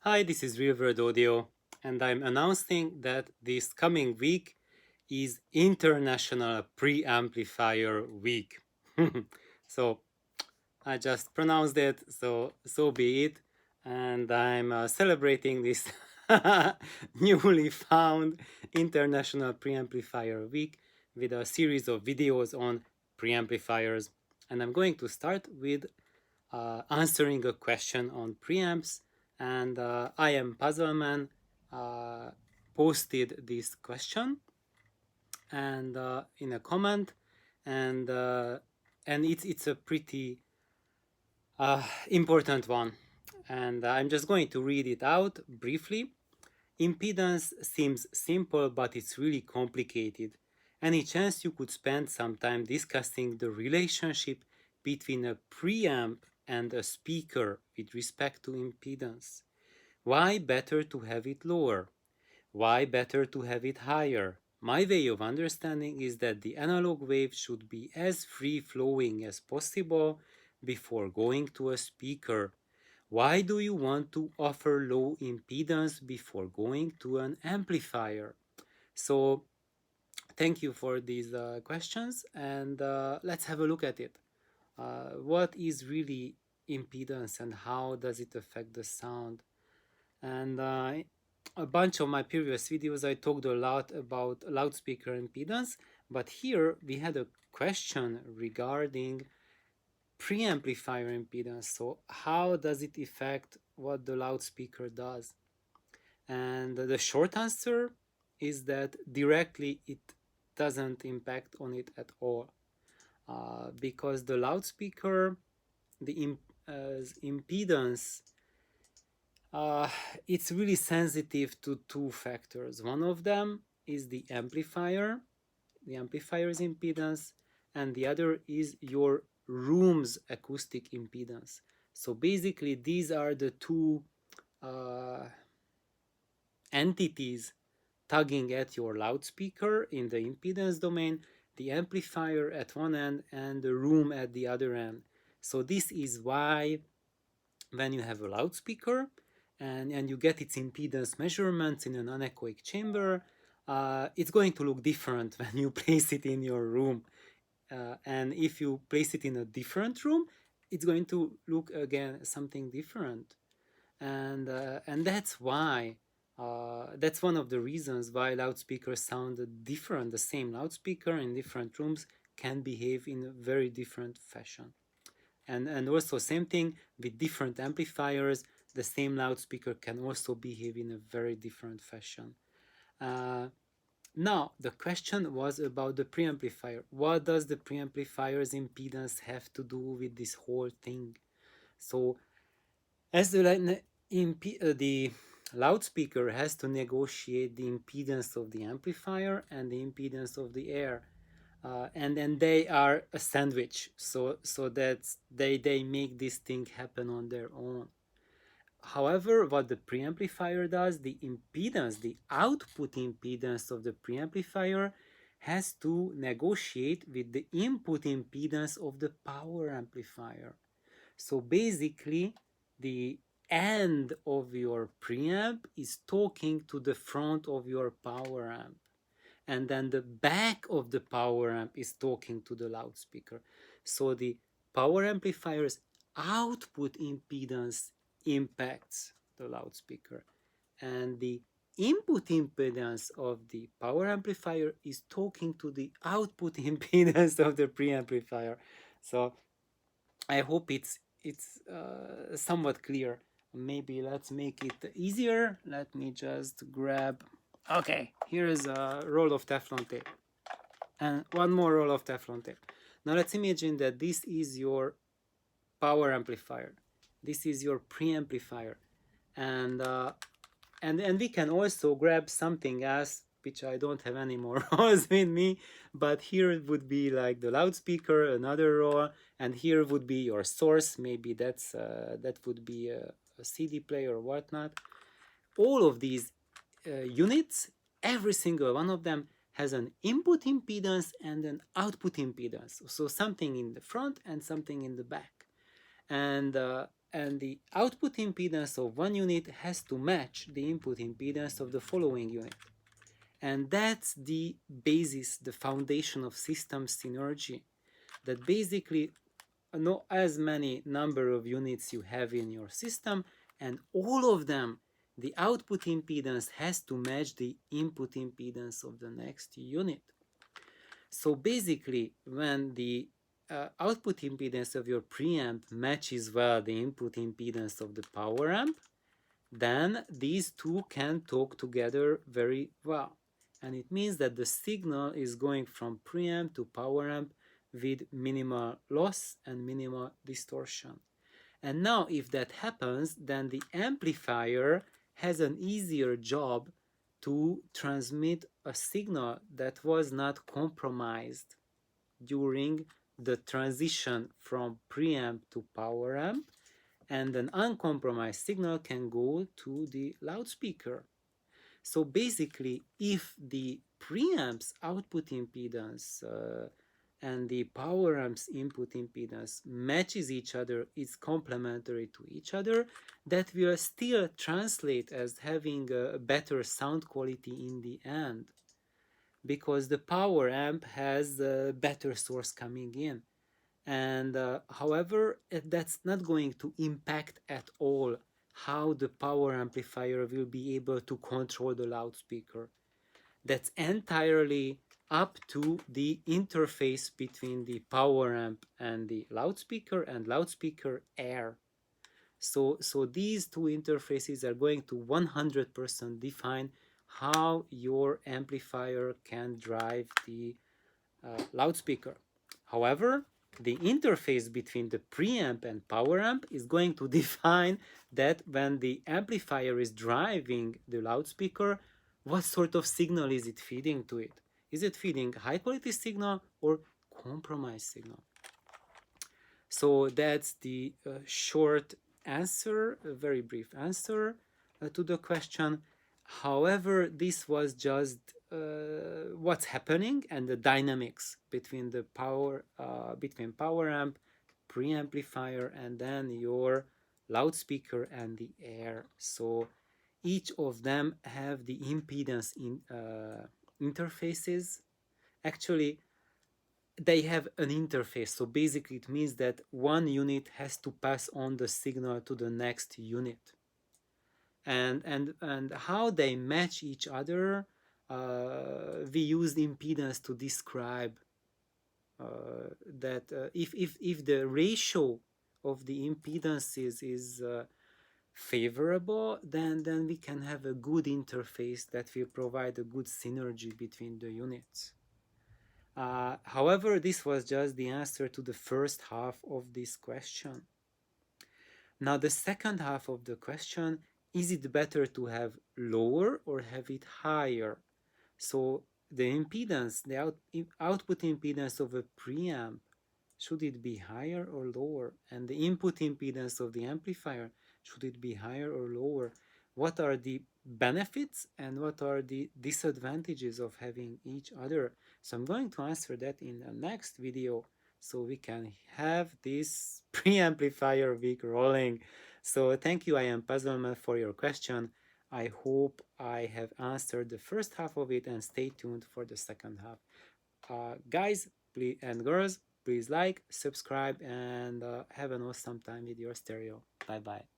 Hi, this is Real World Audio, and I'm announcing that this coming week is International Preamplifier Week. So I just pronounced it, so be it, and I'm celebrating this newly found International Preamplifier Week with a series of videos on preamplifiers, and I'm going to start with answering a question on preamps, and I am Puzzleman posted this question and in a comment, and it's a pretty important one, and I'm just going to read it out briefly. Impedance seems simple, but it's really complicated. Any chance you could spend some time discussing the relationship between a preamp and a speaker with respect to impedance? Why better to have it lower? Why better to have it higher? My way of understanding is that the analog wave should be as free-flowing as possible before going to a speaker. Why do you want to offer low impedance before going to an amplifier? So thank you for these questions, and let's have a look at it. What is really impedance and how does it affect the sound? And a bunch of my previous videos I talked a lot about loudspeaker impedance, but here we had a question regarding preamplifier impedance. So how does it affect what the loudspeaker does? And the short answer is that directly it doesn't impact on it at all, because the loudspeaker, the impedance, it's really sensitive to two factors. One of them is the amplifier's impedance, and the other is your room's acoustic impedance. So basically these are the two entities tugging at your loudspeaker in the impedance domain, the amplifier at one end and the room at the other end. So this is why when you have a loudspeaker and you get its impedance measurements in an anechoic chamber, it's going to look different when you place it in your room. And if you place it in a different room, it's going to look again something different. And that's why that's one of the reasons why loudspeakers sound different. The same loudspeaker in different rooms can behave in a very different fashion. And also same thing with different amplifiers, the same loudspeaker can also behave in a very different fashion. Now the question was about the preamplifier. What does the preamplifier's impedance have to do with this whole thing? So as the loudspeaker has to negotiate the impedance of the amplifier and the impedance of the air, and then they are a sandwich, so that they make this thing happen on their own. However, what the preamplifier does, the impedance, the output impedance of the preamplifier has to negotiate with the input impedance of the power amplifier. So basically, the end of your preamp is talking to the front of your power amp, and then the back of the power amp is talking to the loudspeaker. So the power amplifier's output impedance impacts the loudspeaker, and the input impedance of the power amplifier is talking to the output impedance of the preamplifier. So I hope it's somewhat clear. Maybe let's make it easier. Let me just grab. Okay, here is a roll of Teflon tape, and one more roll of Teflon tape. Now let's imagine that this is your power amplifier. This is your preamplifier, and we can also grab something else, which I don't have any more rolls with me, but here it would be like the loudspeaker, another roll, and here would be your source. Maybe that would be a CD player or whatnot. All of these units, every single one of them has an input impedance and an output impedance. So something in the front and something in the back. And the output impedance of one unit has to match the input impedance of the following unit. And that's the basis, the foundation of system synergy, that basically know as many number of units you have in your system, and all of them, the output impedance has to match the input impedance of the next unit. So basically, when the output impedance of your preamp matches well the input impedance of the power amp, then these two can talk together very well. And it means that the signal is going from preamp to power amp with minimal loss and minimal distortion. And now if that happens, then the amplifier has an easier job to transmit a signal that was not compromised during the transition from preamp to power amp, and an uncompromised signal can go to the loudspeaker. So basically, if the preamp's output impedance and the power amp's input impedance matches each other, is complementary to each other, that will still translate as having a better sound quality in the end, because the power amp has a better source coming in. And however, that's not going to impact at all how the power amplifier will be able to control the loudspeaker. That's entirely up to the interface between the power amp and the loudspeaker and loudspeaker air. So these two interfaces are going to 100% define how your amplifier can drive the loudspeaker. However, the interface between the preamp and power amp is going to define that when the amplifier is driving the loudspeaker, what sort of signal is it feeding to it? Is it feeding high quality signal or compromised signal? So that's the short answer, a very brief answer to the question. However, this was just what's happening and the dynamics between the between power amp, preamplifier, and then your loudspeaker and the air. So each of them have the impedance interfaces. Actually, they have an interface, so basically it means that one unit has to pass on the signal to the next unit, and how they match each other, we used impedance to describe that if the ratio of the impedances is favorable, then we can have a good interface that will provide a good synergy between the units. However, this was just the answer to the first half of this question. Now, the second half of the question, is it better to have lower or have it higher? So the impedance, the output impedance of a preamp, should it be higher or lower? And the input impedance of the amplifier, should it be higher or lower? What are the benefits and what are the disadvantages of having each other? So I'm going to answer that in the next video, so we can have this preamplifier week rolling. So thank you, I am Puzzleman, for your question. I hope I have answered the first half of it, and stay tuned for the second half. Guys and girls, please like, subscribe, and have an awesome time with your stereo. Bye bye.